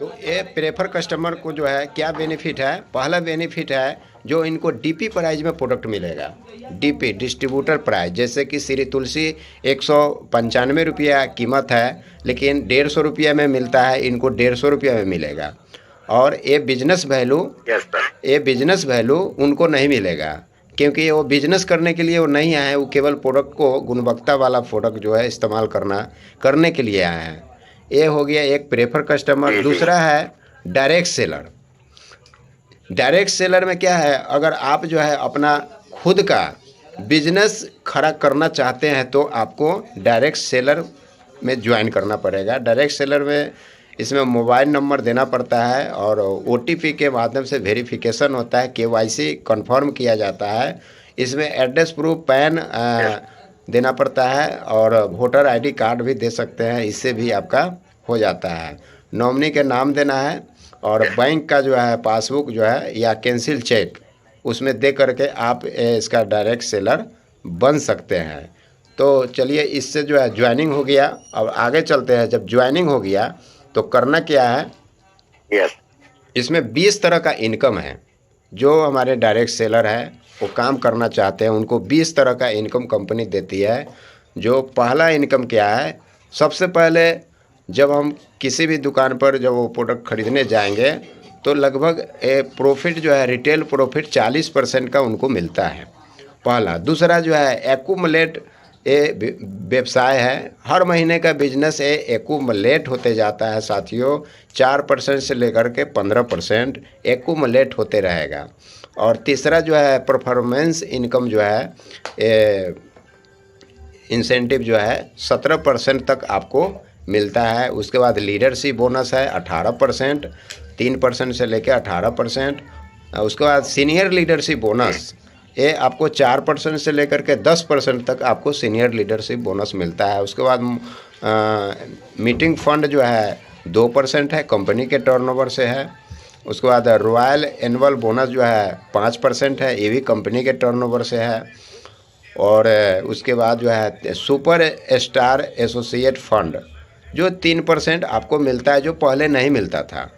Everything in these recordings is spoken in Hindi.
तो ये प्रेफर कस्टमर को जो है क्या बेनिफिट है, पहला बेनिफिट है जो इनको डीपी प्राइस में प्रोडक्ट मिलेगा। डीपी डिस्ट्रीब्यूटर प्राइस, जैसे कि श्री तुलसी 195 रुपया कीमत है, लेकिन 150 रुपया में मिलता है, इनको 150 रुपया में मिलेगा। और ये बिजनेस वैल्यू उनको नहीं मिलेगा, क्योंकि वो बिजनेस करने के लिए वो नहीं आए हैं, वो केवल प्रोडक्ट को गुणवत्ता वाला प्रोडक्ट जो है इस्तेमाल करने के लिए आए हैं। ये हो गया एक प्रेफर कस्टमर। दूसरा है डायरेक्ट सेलर। डायरेक्ट सेलर में क्या है, अगर आप जो है अपना खुद का बिजनेस खड़ा करना चाहते हैं तो आपको डायरेक्ट सेलर में ज्वाइन करना पड़ेगा। डायरेक्ट सेलर में इसमें मोबाइल नंबर देना पड़ता है और OTP के माध्यम से वेरिफिकेशन होता है, KYC कंफर्म किया जाता है। इसमें एड्रेस प्रूफ, पैन देना पड़ता है और वोटर ID कार्ड भी दे सकते हैं, इससे भी आपका हो जाता है। नॉमिनी के नाम देना है और बैंक का जो है पासबुक जो है या कैंसिल चेक उसमें दे करके आप इसका डायरेक्ट सेलर बन सकते हैं। तो चलिए, इससे जो है ज्वाइनिंग हो गया। अब आगे चलते हैं। जब ज्वाइनिंग हो गया तो करना क्या है, इसमें 20 तरह का इनकम है। जो हमारे डायरेक्ट सेलर है वो काम करना चाहते हैं, उनको 20 तरह का इनकम कंपनी देती है। जो पहला इनकम क्या है, सबसे पहले जब हम किसी भी दुकान पर जब वो प्रोडक्ट खरीदने जाएंगे तो लगभग प्रॉफिट जो है रिटेल प्रॉफिट 40% का उनको मिलता है, पहला। दूसरा जो है एक्यूमुलेट व्यवसाय है, हर महीने का बिजनेस एक्यूमुलेट होते जाता है साथियों। 4% से लेकर के 15% एक्यूमुलेट होते रहेगा। और तीसरा जो है परफॉर्मेंस इनकम जो है, इंसेंटिव जो है 17% तक आपको मिलता है। उसके बाद लीडरशिप बोनस है 18%, 3% से लेकर 18%। उसके बाद सीनियर लीडरशिप बोनस, ये आपको 4% से लेकर के 10% तक आपको सीनियर लीडरशिप बोनस मिलता है। उसके बाद मीटिंग फंड जो है 2% है, कंपनी के टर्नओवर से है। उसके बाद रॉयल एनुअल बोनस जो है 5% है, ये भी कंपनी के टर्नओवर से है। और उसके बाद जो है सुपर स्टार एसोसिएट फंड जो 3% आपको मिलता है, जो पहले नहीं मिलता था।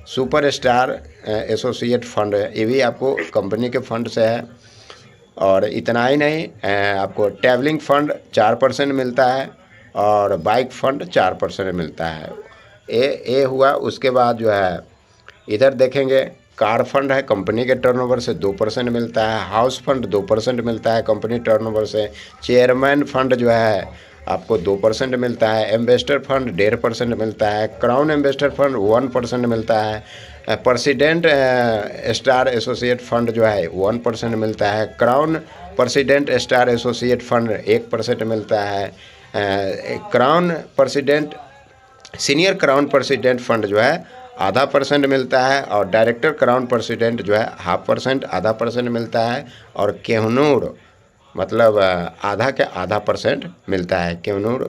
सुपर स्टार एसोसिएट फंड ये भी आपको कंपनी के फंड से है। और इतना ही नहीं, आपको ट्रैवलिंग फंड 4% मिलता है और बाइक फंड 4% मिलता है। ये हुआ। उसके बाद जो है इधर देखेंगे, कार फंड है, कंपनी के टर्नओवर से 2% मिलता है। हाउस फंड 2% मिलता है कंपनी टर्नओवर से। चेयरमैन फंड जो है आपको 2% मिलता है। एम्बेसडर फंड 1.5% मिलता है। क्राउन एम्बेसडर फंड 1% मिलता है। प्रेसिडेंट स्टार एसोसिएट फंड जो है 1% मिलता है। Crown president star associate fund 1% मिलता है। Crown president senior crown president fund जो है ½ % मिलता है। और डायरेक्टर क्राउन प्रेसिडेंट जो है ½ %, ½ % मिलता है। और केहनूर मतलब आधा के ½% मिलता है, केवनूर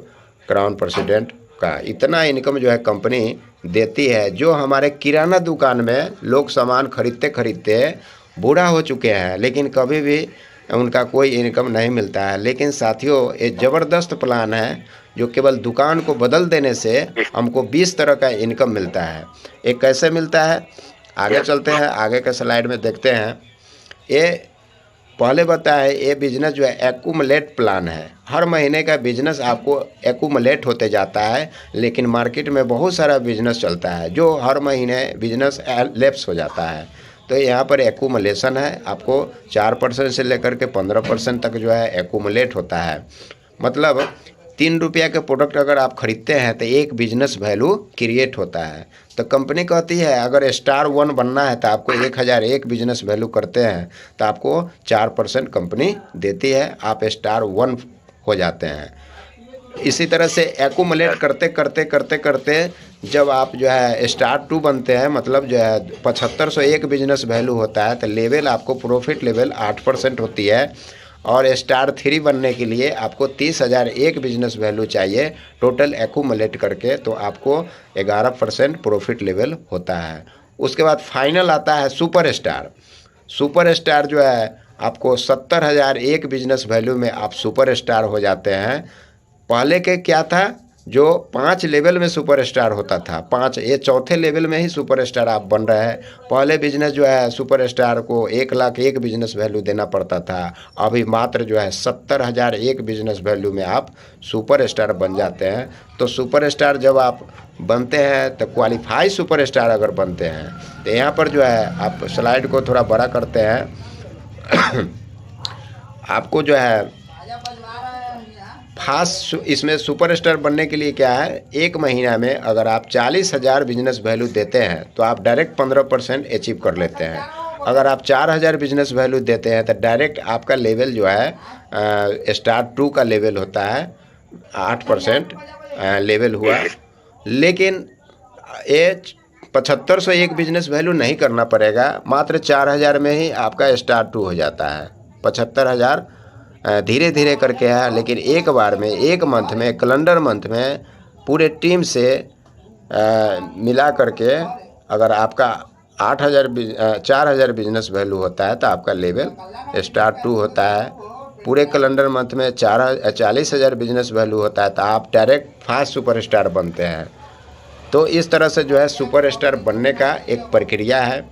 क्राउन प्रेसिडेंट का। इतना इनकम जो है कंपनी देती है। जो हमारे किराना दुकान में लोग सामान खरीदते खरीदते बूढ़ा हो चुके हैं, लेकिन कभी भी उनका कोई इनकम नहीं मिलता है। लेकिन साथियों, ये ज़बरदस्त प्लान है जो केवल दुकान को बदल देने से हमको 20 तरह का इनकम मिलता है। ये कैसे मिलता है, आगे चलते हैं, आगे के स्लाइड में देखते हैं। ये पहले बताया, ये बिजनेस जो है एक्यूमुलेट प्लान है। हर महीने का बिजनेस आपको एक्यूमुलेट होते जाता है, लेकिन मार्केट में बहुत सारा बिजनेस चलता है जो हर महीने बिजनेस लैप्स हो जाता है। तो यहाँ पर एक्यूमुलेशन है, आपको 4% से लेकर के 15% तक जो है एक्यूमुलेट होता है। मतलब 3 रुपया के प्रोडक्ट अगर आप खरीदते हैं तो एक बिजनेस वैल्यू क्रिएट होता है। तो कंपनी कहती है अगर स्टार 1 बनना है तो आपको 1001 बिजनेस वैल्यू करते हैं तो आपको 4% कंपनी देती है, आप स्टार 1 हो जाते हैं। इसी तरह से एक्यूमुलेट करते करते करते करते जब आप जो है स्टार 2 बनते हैं, मतलब जो है 7501 बिजनेस वैल्यू होता है, तो लेवल आपको प्रॉफिट लेवल 8% होती है। और स्टार 3 बनने के लिए आपको 30,001 बिजनेस वैल्यू चाहिए टोटल एक्यूमुलेट करके, तो आपको 11% प्रॉफिट लेवल होता है। उसके बाद फाइनल आता है सुपर स्टार। सुपर स्टार जो है आपको 70,001 बिजनेस वैल्यू में आप सुपर स्टार हो जाते हैं। पहले के क्या था, जो 5 लेवल में सुपरस्टार होता था, 5, ये चौथे लेवल में ही सुपरस्टार आप बन रहे हैं। पहले बिजनेस जो है सुपरस्टार को 1 लाख एक बिजनेस वैल्यू देना पड़ता था, अभी मात्र जो है 70,000 एक बिजनेस वैल्यू में आप सुपरस्टार बन जाते हैं। तो सुपरस्टार जब आप बनते हैं तो क्वालिफाई सुपरस्टार अगर बनते हैं तो यहाँ पर जो है आप स्लाइड को थोड़ा बड़ा करते हैं आपको जो है फास्ट इसमें सुपरस्टार बनने के लिए क्या है, 1 महीना में अगर आप 40,000 बिजनेस वैल्यू देते हैं तो आप डायरेक्ट 15% अचीव कर लेते हैं। अगर आप 4,000 बिजनेस वैल्यू देते हैं तो डायरेक्ट आपका लेवल जो है स्टार 2 का लेवल होता है, 8% लेवल हुआ। लेकिन ये 7501 बिजनेस वैल्यू नहीं करना पड़ेगा, मात्र 4,000 में ही आपका स्टार 2 हो जाता है। 75,000 धीरे धीरे करके है, लेकिन एक बार में, एक मंथ में, कैलेंडर मंथ में पूरे टीम से मिला करके अगर आपका 4,000 बिजनेस वैल्यू होता है तो आपका लेवल स्टार 2 होता है। पूरे कैलेंडर मंथ में 40,000 बिजनेस वैल्यू होता है तो आप डायरेक्ट फास्ट सुपरस्टार बनते हैं। तो इस तरह से जो है सुपरस्टार बनने का एक प्रक्रिया है।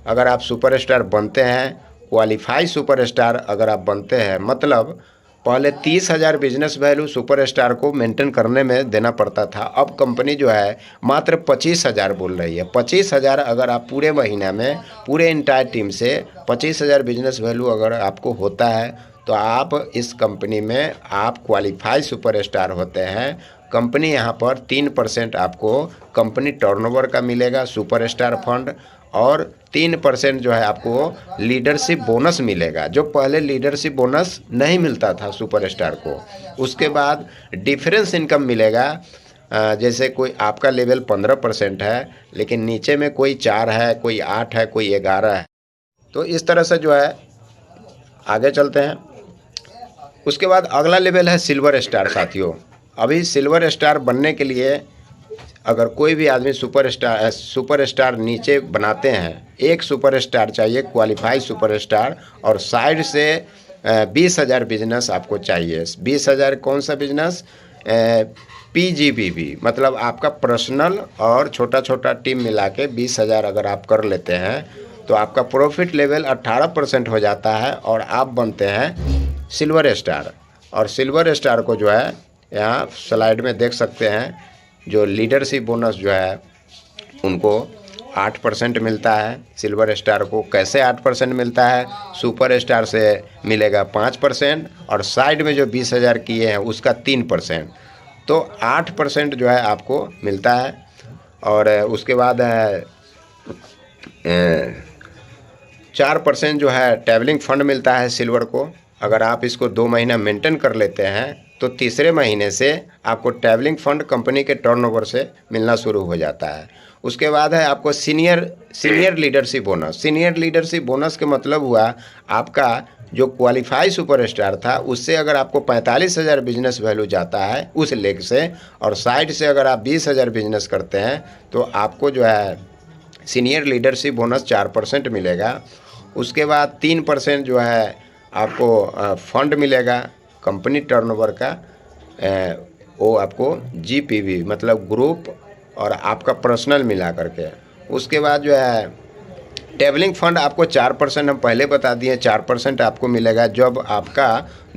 अगर आप सुपरस्टार बनते हैं, क्वालिफाई सुपरस्टार अगर आप बनते हैं, मतलब पहले 30,000 बिजनेस वैल्यू सुपरस्टार को मेंटेन करने में देना पड़ता था, अब कंपनी जो है मात्र 25,000 बोल रही है। 25,000 अगर आप पूरे महीना में पूरे इंटायर टीम से 25,000 बिजनेस वैल्यू अगर आपको होता है तो आप इस कंपनी में आप क्वालिफाई सुपरस्टार होते हैं। कंपनी यहाँ पर 3% आपको कंपनी टर्नओवर का मिलेगा सुपरस्टार फंड, और 3% जो है आपको लीडरशिप बोनस मिलेगा, जो पहले लीडरशिप बोनस नहीं मिलता था सुपरस्टार को। उसके बाद डिफरेंस इनकम मिलेगा, जैसे कोई आपका लेवल 15% है लेकिन नीचे में कोई 4 है, कोई 8 है, कोई 11 है। तो इस तरह से जो है आगे चलते हैं। उसके बाद अगला लेवल है सिल्वर स्टार। साथियों, अभी सिल्वर स्टार बनने के लिए अगर कोई भी आदमी सुपरस्टार नीचे बनाते हैं, एक सुपरस्टार चाहिए क्वालिफाई सुपरस्टार, और साइड से 20,000 बिजनेस आपको चाहिए। 20,000 कौन सा बिजनेस? PGBB, मतलब आपका पर्सनल और छोटा छोटा टीम मिला के 20,000 अगर आप कर लेते हैं तो आपका प्रॉफिट लेवल 18% हो जाता है और आप बनते हैं सिल्वर स्टार। और सिल्वर स्टार को जो है यहाँ स्लाइड में देख सकते हैं, जो लीडरशिप बोनस जो है उनको 8% मिलता है। सिल्वर स्टार को कैसे 8% मिलता है? सुपर स्टार से मिलेगा 5% और साइड में जो 20,000 किए हैं उसका 3%, तो 8% जो है आपको मिलता है। और उसके बाद 4% जो है ट्रैवलिंग फंड मिलता है सिल्वर को। अगर आप इसको 2 महीना मेंटेन कर लेते हैं तो तीसरे महीने से आपको ट्रैवलिंग फंड कंपनी के टर्नओवर से मिलना शुरू हो जाता है। उसके बाद है आपको senior leadership bonus. Senior leadership bonus के मतलब हुआ आपका जो क्वालिफाई सुपरस्टार था उससे अगर आपको 45,000 बिजनेस वैल्यू जाता है उस लेग से, और साइड से अगर आप 20,000 बिजनेस करते हैं तो आपको जो है सीनियर लीडरशिप बोनस 4% मिलेगा। उसके बाद 3% जो है आपको फंड मिलेगा कंपनी टर्नओवर का, वो आपको GPV मतलब ग्रुप और आपका पर्सनल मिला करके। उसके बाद जो है ट्रैवलिंग फंड आपको 4%, हम पहले बता दिए 4% आपको मिलेगा जब आपका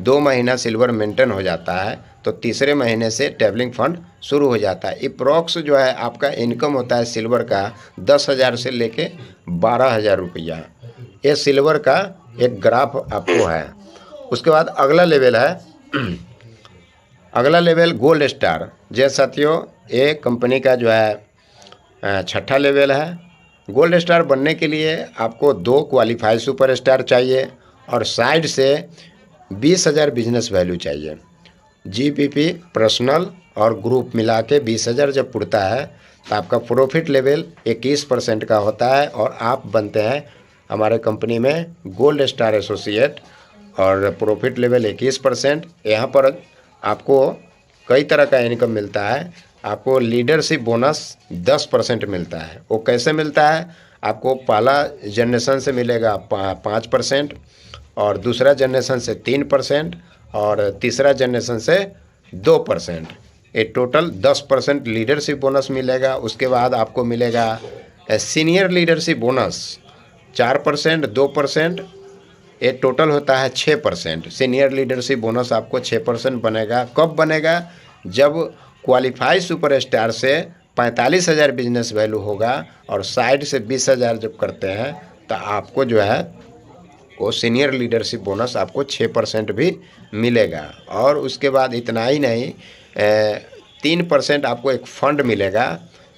2 महीना सिल्वर मेंटेन हो जाता है, तो तीसरे महीने से ट्रैवलिंग फंड शुरू हो जाता है। अप्रॉक्स जो है आपका इनकम होता है सिल्वर का 10,000 से लेके 12,000 रुपया। ये सिल्वर का एक ग्राफ आपको है। उसके बाद अगला लेवल है अगला लेवल गोल्ड स्टार। जैसे साथियों, ये कंपनी का जो है छठा लेवल है। गोल्ड स्टार बनने के लिए आपको 2 क्वालिफाई सुपरस्टार चाहिए और साइड से 20,000 बिजनेस वैल्यू चाहिए। GPP पर्सनल और ग्रुप मिला के 20,000 जब पुड़ता है तो आपका प्रॉफिट लेवल 21% का होता है और आप बनते हैं हमारे कंपनी में गोल्ड स्टार एसोसिएट, और प्रॉफिट लेवल 21%। यहाँ पर आपको कई तरह का इनकम मिलता है। आपको लीडरशिप बोनस 10% मिलता है। वो कैसे मिलता है? आपको पहला जनरेशन से मिलेगा 5%, और दूसरा जनरेशन से 3%, और तीसरा जनरेशन से 2%। ये टोटल 10% लीडरशिप बोनस मिलेगा। उसके बाद आपको मिलेगा सीनियर लीडरशिप बोनस 4%, 2%, ये टोटल होता है 6%। सीनियर लीडरशिप बोनस आपको 6% बनेगा। कब बनेगा? जब क्वालिफाई सुपरस्टार से 45,000 बिजनेस वैल्यू होगा और साइड से 20,000 जब करते हैं तो आपको जो है वो सीनियर लीडरशिप बोनस आपको 6% भी मिलेगा। और उसके बाद इतना ही नहीं, 3% आपको एक फंड मिलेगा।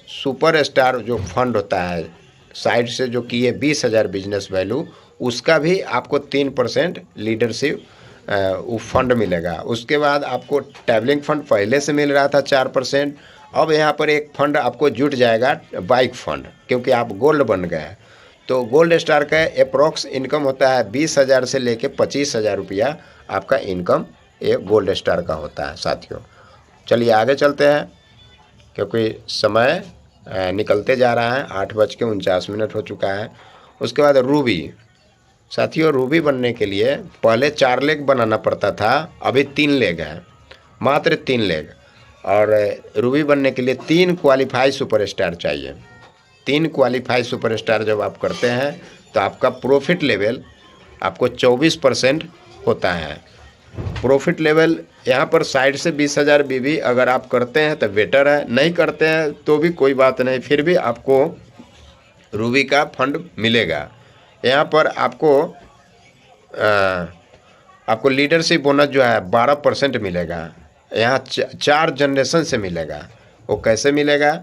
सुपरस्टार जो फंड होता है साइड से जो किए 20,000 बिजनेस वैल्यू, उसका भी आपको 3% लीडरशिप वो फंड मिलेगा। उसके बाद आपको ट्रैवलिंग फंड पहले से मिल रहा था 4%, अब यहाँ पर एक फंड आपको जुट जाएगा बाइक फंड, क्योंकि आप गोल्ड बन गए। तो गोल्ड स्टार का अप्रोक्स इनकम होता है 20,000 से लेके 25,000 रुपया आपका इनकम ये गोल्ड स्टार का होता है साथियों। चलिए आगे चलते हैं, क्योंकि समय निकलते जा रहा है, 8:49 हो चुका है। उसके बाद रूबी साथियों, रूबी बनने के लिए पहले 4 लेग बनाना पड़ता था, अभी 3 लेग है, मात्र 3 लेग। और रूबी बनने के लिए 3 क्वालिफाई सुपरस्टार चाहिए। 3 क्वालिफाई सुपरस्टार जब आप करते हैं तो आपका प्रॉफिट लेवल आपको 24% होता है। प्रॉफिट लेवल यहाँ पर साइड से 20,000 बीबी अगर आप करते हैं तो बेटर है, नहीं करते हैं तो भी कोई बात नहीं, फिर भी आपको रूबी का फंड मिलेगा। यहाँ पर आपको लीडरशिप बोनस जो है 12% मिलेगा। यहाँ 4 जनरेशन से मिलेगा। वो कैसे मिलेगा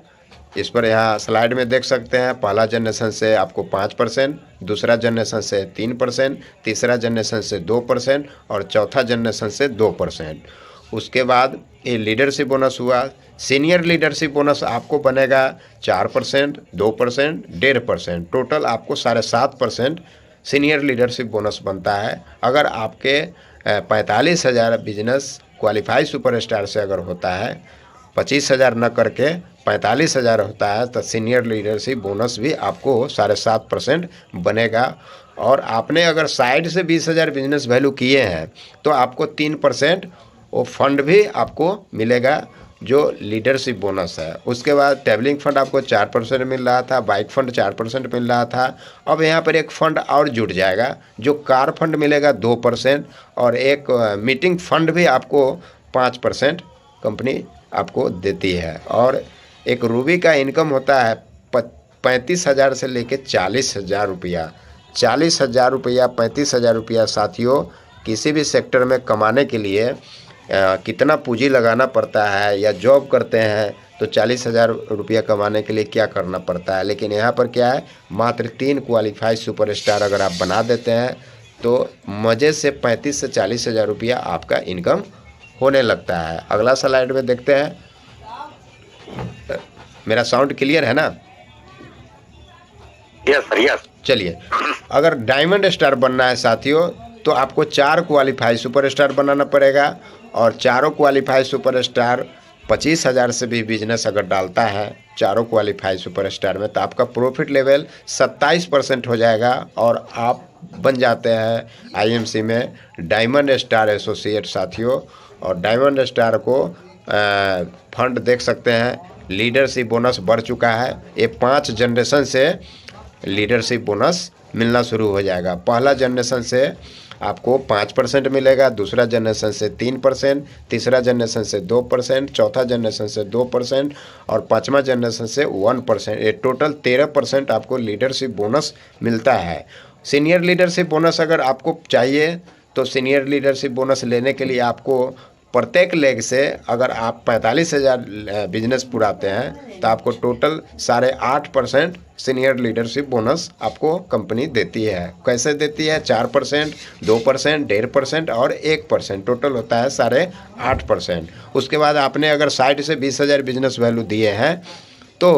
इस पर यहाँ स्लाइड में देख सकते हैं। पहला जनरेशन से आपको 5%, दूसरा जनरेशन से 3%, तीसरा जनरेशन से 2% और चौथा जनरेशन से 2%। उसके बाद ये लीडरशिप बोनस हुआ। सीनियर लीडरशिप बोनस आपको बनेगा 4%, 2%, 1.5%, टोटल आपको 7.5% सीनियर लीडरशिप बोनस बनता है। अगर आपके 45,000 बिजनेस क्वालिफाई सुपरस्टार से अगर होता है, 25,000 न करके 45,000 होता है, तो सीनियर लीडरशिप बोनस भी आपको 7.5% बनेगा। और आपने अगर साइड से 20,000 बिजनेस वैल्यू किए हैं तो आपको 3% वो फंड भी आपको मिलेगा जो लीडरशिप बोनस है। उसके बाद ट्रैवलिंग फंड आपको 4% मिल रहा था, बाइक फंड 4% मिल रहा था। अब यहाँ पर एक फ़ंड और जुड़ जाएगा जो कार फंड मिलेगा 2%, और एक मीटिंग फंड भी आपको 5% कंपनी आपको देती है। और एक रूबी का इनकम होता है 35,000 से लेके 40,000 रुपया। 40,000 रुपया, 35,000 रुपया साथियों, किसी भी सेक्टर में कमाने के लिए कितना पूंजी लगाना पड़ता है, या जॉब करते हैं तो 40,000 रुपया कमाने के लिए क्या करना पड़ता है। लेकिन यहाँ पर क्या है, मात्र 3 क्वालिफाइड सुपरस्टार अगर आप बना देते हैं तो मज़े से 35 से 40,000 रुपया आपका इनकम होने लगता है। अगला स्लाइड में देखते हैं। मेरा साउंड क्लियर है ना? Yes sir, yes. चलिए, अगर डायमंड स्टार बनना है साथियों तो आपको 4 क्वालिफाई सुपरस्टार बनाना पड़ेगा। और चारों क्वालिफाई सुपरस्टार 25,000 से भी बिजनेस अगर डालता है चारों क्वालिफाई सुपरस्टार में, तो आपका प्रॉफिट लेवल 27% हो जाएगा और आप बन जाते हैं आईएमसी में डायमंड स्टार एसोसिएट साथियों। और डायमंड स्टार को फंड देख सकते हैं, लीडरशिप बोनस बढ़ चुका है। ये 5 जनरेशन से लीडरशिप बोनस मिलना शुरू हो जाएगा। पहला जनरेशन से आपको 5% मिलेगा, दूसरा जनरेशन से 3%, तीसरा जनरेशन से 2%, चौथा जनरेशन से 2% और 5वां जनरेशन से 1%। ये टोटल 13% आपको लीडरशिप बोनस मिलता है। सीनियर लीडरशिप बोनस अगर आपको चाहिए तो सीनियर लीडरशिप बोनस लेने के लिए आपको प्रत्येक लेग से अगर आप 45,000 बिजनेस पुराते हैं तो आपको टोटल 8.5% सीनियर लीडरशिप बोनस आपको कंपनी देती है। कैसे देती है? 4%, 2%, 1.5% और 1%, टोटल होता है 8.5%। उसके बाद आपने अगर साइड से 20,000 बिजनेस वैल्यू दिए हैं तो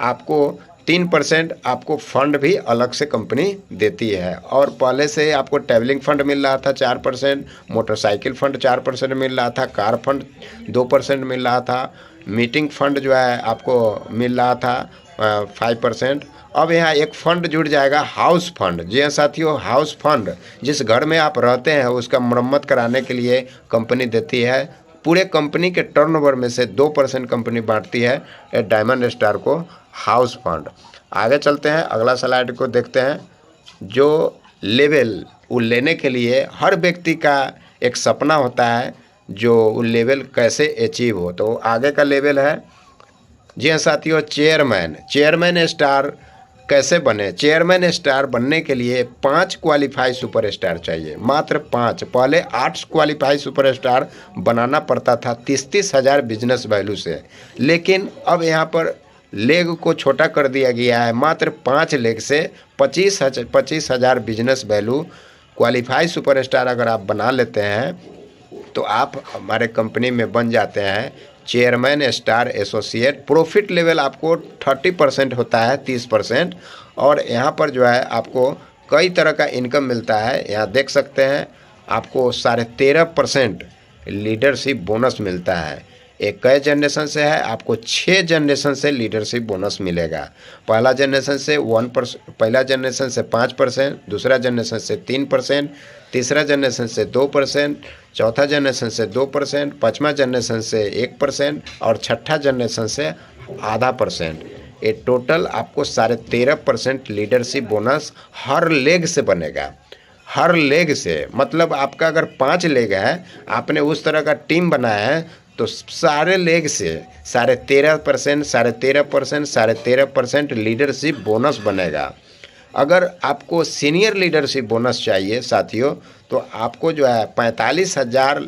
आपको 3% आपको फंड भी अलग से कंपनी देती है। और पहले से आपको ट्रैवलिंग फंड मिल रहा था 4%, मोटरसाइकिल फंड 4% मिल रहा था, कार फंड 2% मिल रहा था, मीटिंग फंड जो है आपको मिल रहा था 5%। अब यहाँ एक फंड जुड़ जाएगा, हाउस फंड। जी हाँ साथियों, हाउस फंड जिस घर में आप रहते हैं उसका मरम्मत कराने के लिए कंपनी देती है पूरे कंपनी के टर्नओवर में से 2% कंपनी बांटती है ये डायमंड स्टार को हाउस फंड। आगे चलते हैं, अगला स्लाइड को देखते हैं। जो लेवल वो लेने के लिए हर व्यक्ति का एक सपना होता है, जो वो लेवल कैसे अचीव हो। तो आगे का लेवल है, जी हाँ साथियों, चेयरमैन स्टार कैसे बने। चेयरमैन स्टार बनने के लिए 5 क्वालिफाई सुपरस्टार चाहिए, मात्र 5। पहले 8 क्वालिफाई सुपरस्टार बनाना पड़ता था 30-30 हज़ार बिजनेस वैल्यू से, लेकिन अब यहाँ पर लेग को छोटा कर दिया गया है। मात्र 5 लेग से 25 हज़ार बिजनेस वैल्यू क्वालिफाई सुपरस्टार अगर आप बना लेते हैं तो आप हमारे कंपनी में बन जाते हैं chairman star associate. Profit level आपको 30% होता है, 30%। और यहाँ पर जो है आपको कई तरह का इनकम मिलता है। यहाँ देख सकते हैं आपको 13.5% लीडरशिप बोनस मिलता है। एक कई जनरेशन से है, आपको 6 जनरेशन से लीडरशिप बोनस मिलेगा। पहला जनरेशन से 5%, दूसरा जनरेशन से 3%, तीसरा जनरेशन से 2%, चौथा जनरेशन से 2%, पाँचवा जनरेशन से 1% और छठा जनरेशन से आधा %। ये टोटल आपको 13.5% लीडरशिप बोनस हर लेग से बनेगा। हर लेग से मतलब आपका अगर 5 लेग है, आपने उस तरह का टीम बनाया है, तो सारे लेग से 13.5% लीडरशिप बोनस बनेगा। अगर आपको सीनियर लीडरशिप बोनस चाहिए साथियों, तो आपको जो है 45 हज़ार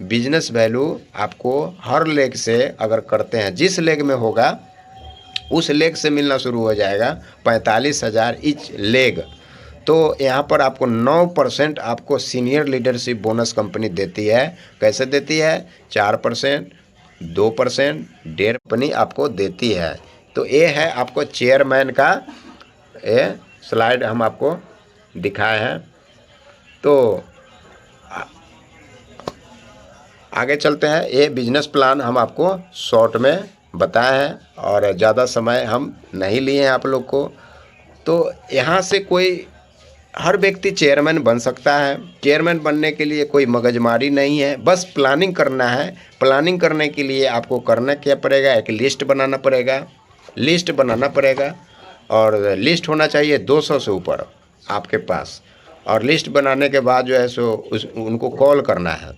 बिजनेस वैल्यू आपको हर लेग से अगर करते हैं, जिस लेग में होगा उस लेग से मिलना शुरू हो जाएगा 45 हज़ार ईच लेग। तो यहाँ पर आपको 9% आपको सीनियर लीडरशिप बोनस कंपनी देती है। कैसे देती है? 4%, 2%, 1.5% कंपनी आपको देती है। तो ये है आपको चेयरमैन का ये स्लाइड हम आपको दिखाए हैं। तो आगे चलते हैं। ये बिजनेस प्लान हम आपको शॉर्ट में बताए हैं और ज़्यादा समय हम नहीं लिए हैं आप लोग को। तो यहाँ से कोई हर व्यक्ति चेयरमैन बन सकता है। चेयरमैन बनने के लिए कोई मगजमारी नहीं है, बस प्लानिंग करना है। प्लानिंग करने के लिए आपको करना क्या पड़ेगा? एक लिस्ट बनाना पड़ेगा और लिस्ट होना चाहिए 200 से ऊपर आपके पास। और लिस्ट बनाने के बाद जो है सो उनको कॉल करना है।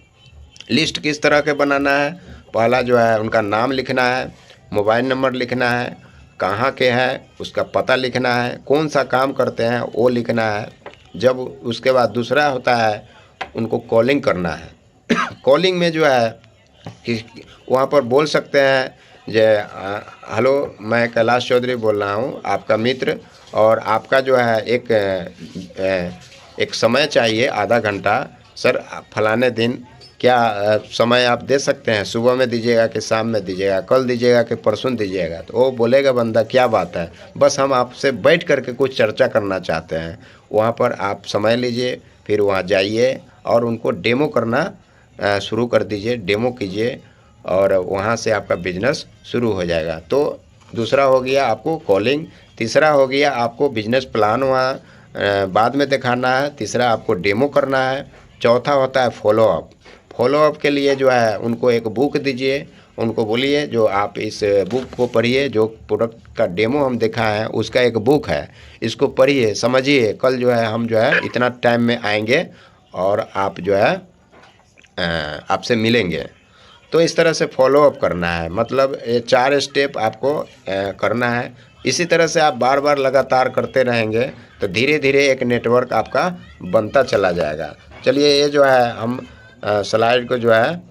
लिस्ट किस तरह के बनाना है? पहला जो है उनका नाम लिखना है, मोबाइल नंबर लिखना है, कहाँ के हैं उसका पता लिखना है, कौन सा काम करते हैं वो लिखना है। जब उसके बाद दूसरा होता है उनको कॉलिंग करना है। कॉलिंग में जो है कि वहाँ पर बोल सकते हैं जे हेलो, मैं कैलाश चौधरी बोल रहा हूँ, आपका मित्र, और आपका जो है एक समय चाहिए आधा घंटा। सर फलाने दिन क्या समय आप दे सकते हैं? सुबह में दीजिएगा कि शाम में दीजिएगा, कल दीजिएगा कि परसों दीजिएगा? तो वो बोलेगा बंदा क्या बात है, बस हम आपसे बैठ करके कुछ चर्चा करना चाहते हैं। वहाँ पर आप समय लीजिए, फिर वहाँ जाइए और उनको डेमो करना शुरू कर दीजिए, डेमो कीजिए और वहाँ से आपका बिजनेस शुरू हो जाएगा। तो दूसरा हो गया आपको कॉलिंग, तीसरा हो गया आपको बिजनेस प्लान वहाँ बाद में दिखाना है, तीसरा आपको डेमो करना है, चौथा होता है फॉलोअप के लिए जो है उनको एक बुक दीजिए, उनको बोलिए जो आप इस बुक को पढ़िए, जो प्रोडक्ट का डेमो हम दिखाए हैं उसका एक बुक है, इसको पढ़िए, समझिए, कल जो है हम जो है इतना टाइम में आएंगे और आप जो है आपसे मिलेंगे। तो इस तरह से फॉलोअप करना है, मतलब ये 4 स्टेप आपको करना है। इसी तरह से आप बार बार लगातार करते रहेंगे तो धीरे धीरे एक नेटवर्क आपका बनता चला जाएगा। चलिए ये जो है हम स्लाइड को जो है